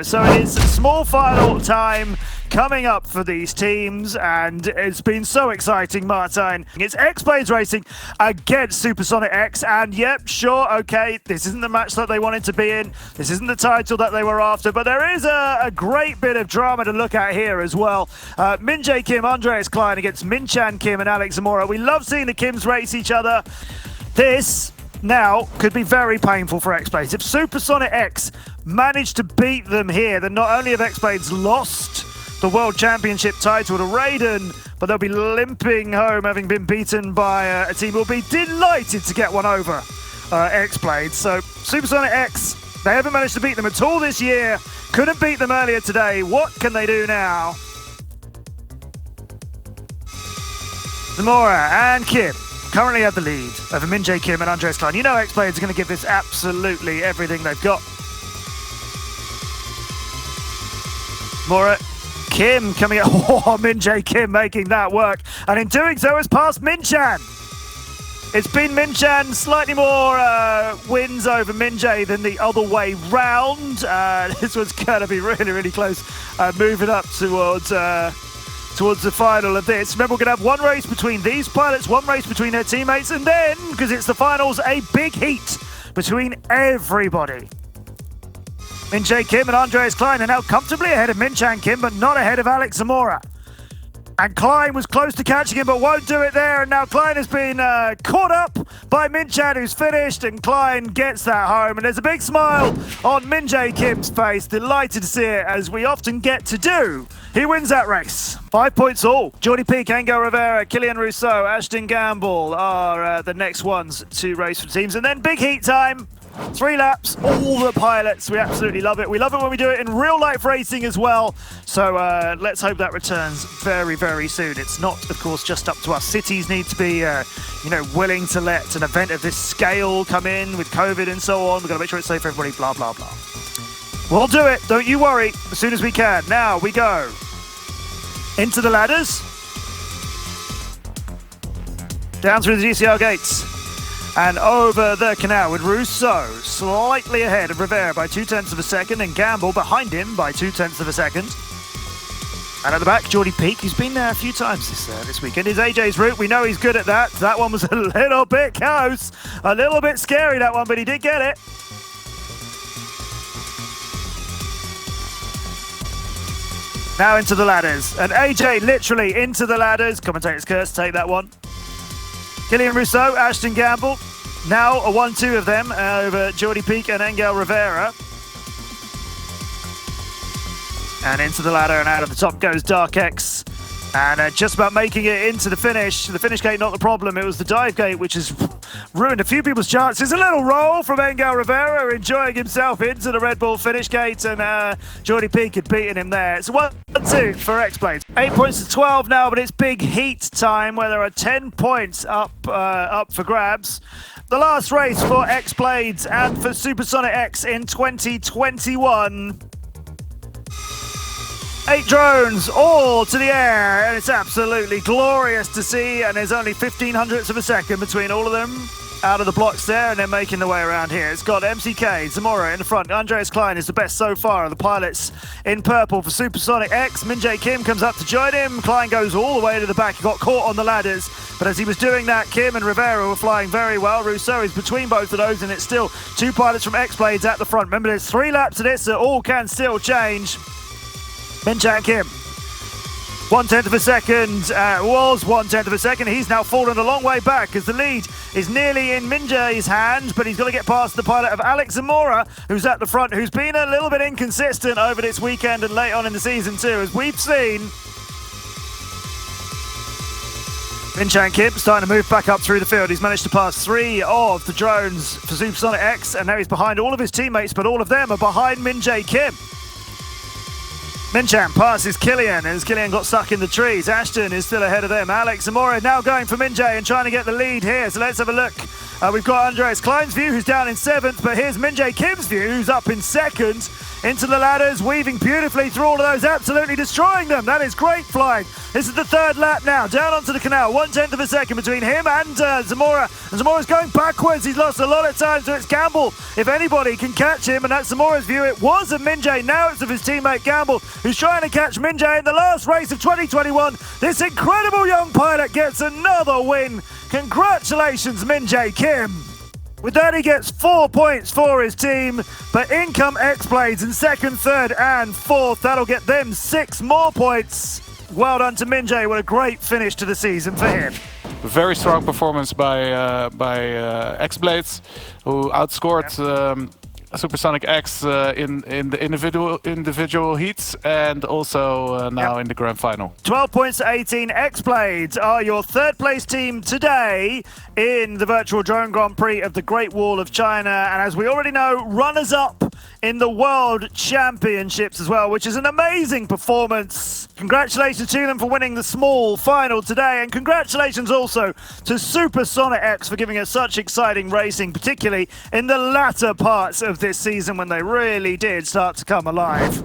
So it is small final time coming up for these teams, and it's been so exciting, Martin. It's XBlades racing against Supersonic X, and yep, sure, okay, this isn't the match that they wanted to be in, this isn't the title that they were after, but there is a great bit of drama to look at here as well. Min-Jae Kim, Andreas Klein against Min-Chan Kim and Alex Zamora. We love seeing the Kims race each other. This now could be very painful for XBlades. If Supersonic X managed to beat them here, then not only have XBlades lost the World Championship title to Raiden, but they'll be limping home having been beaten by a team who will be delighted to get one over XBlades. So Supersonic X, they haven't managed to beat them at all this year. Couldn't beat them earlier today. What can they do now? Zamora and Kim currently have the lead over Min-Jae Kim and Andreas Klein. You know XBlades are going to give this absolutely everything they've got. Mora, Kim coming out. Oh, Min-Jae Kim making that work. And in doing so, has passed Min-Chan. It's been Min-Chan slightly more wins over Min-Jae than the other way round. This was going to be really, really close, moving up towards the final of this. Remember, we're going to have one race between these pilots, one race between their teammates, and then, because it's the finals, a big heat between everybody. Min-Jae Kim and Andreas Klein are now comfortably ahead of Min-Chan Kim, but not ahead of Alex Zamora. And Klein was close to catching him, but won't do it there. And now Klein has been caught up by Min-Chan, who's finished, and Klein gets that home. And there's a big smile on Min-Jae Kim's face. Delighted to see it, as we often get to do. He wins that race. 5 points all. Jordy Peak, Angel Rivera, Killian Rousseau, Ashton Gamble are the next ones to race for teams. And then big heat time. 3 laps, all the pilots. We absolutely love it. We love it when we do it in real life racing as well. So let's hope that returns very, very soon. It's not, of course, just up to us. Cities need to be, willing to let an event of this scale come in with COVID and so on. We've got to make sure it's safe for everybody, blah, blah, blah. We'll do it. Don't you worry. As soon as we can. Now we go into the ladders. Down through the DCL gates. And over the canal with Rousseau slightly ahead of Rivera by 0.2 of a second, and Gamble behind him by 0.2 of a second. And at the back, Jordy Peak, who's been there a few times this weekend, is AJ's route. We know he's good at that. That one was a little bit close, a little bit scary, that one, but he did get it. Now into the ladders, and AJ literally into the ladders. Commentator's curse, take that one. Killian Rousseau, Ashton Gamble, now a 1-2 of them over Jordy Peak and Angel Rivera. And into the ladder, and out of the top goes Dark X. And just about making it into the finish. The finish gate, not the problem. It was the dive gate, which has ruined a few people's chances. A little roll from Angel Rivera, enjoying himself into the Red Bull finish gate, and Jordy Peak had beaten him there. It's 1-2 for XBlades. 8 points to 12 now, but it's big heat time, where there are 10 points up for grabs. The last race for XBlades and for Supersonic X in 2021. 8 drones all to the air, and it's absolutely glorious to see, and there's only 0.15 of a second between all of them out of the blocks there, and they're making their way around here. It's got MCK, Zamora in the front. Andreas Klein is the best so far of the pilots in purple for Supersonic X. Min-Jae Kim comes up to join him. Klein goes all the way to the back. He got caught on the ladders, but as he was doing that, Kim and Rivera were flying very well. Rousseau is between both of those, and it's still 2 pilots from XBlades at the front. Remember, there's 3 laps of this, so all can still change. Min-Chan Kim, 0.1 of a second, was 0.1 of a second. He's now fallen a long way back, as the lead is nearly in Min-Jae's hand, but he's got to get past the pilot of Alex Zamora, who's at the front, who's been a little bit inconsistent over this weekend and late on in the season too, as we've seen. Min-Chan Kim starting to move back up through the field. He's managed to pass 3 of the drones for Supersonic X, and now he's behind all of his teammates, but all of them are behind Min-Jae Kim. Min-Chan passes Killian, as Killian got stuck in the trees. Ashton is still ahead of them. Alex Zamora now going for Min-Jae and trying to get the lead here. So let's have a look. We've got Andreas Klein's view, who's down in 7th, but here's Min-Jae Kim's view, who's up in 2nd. into the ladders, weaving beautifully through all of those, absolutely destroying them. That is great flying. This is the third lap now, down onto the canal, 1/10 of a second between him and Zamora. And Zamora's going backwards. He's lost a lot of time, so it's Gamble. If anybody can catch him, and that's Zamora's view, it was of Minjay. Now it's of his teammate Gamble, who's trying to catch Minjay in the last race of 2021. This incredible young pilot gets another win. Congratulations, Minjay Kim. With that, he gets 4 points for his team, but in come XBlades in second, third, and fourth. That'll get them 6 more points. Well done to Minjay. What a great finish to the season for him. Very strong performance by XBlades, who outscored Supersonic X in the individual heats and also now in the grand final. 12 points to 18. XBlades are your third place team today in the virtual drone Grand Prix of the Great Wall of China, and as we already know, runners up in the World Championships as well, which is an amazing performance. Congratulations to them for winning the small final today, and congratulations also to Supersonic X for giving us such exciting racing, particularly in the latter parts of this season when they really did start to come alive.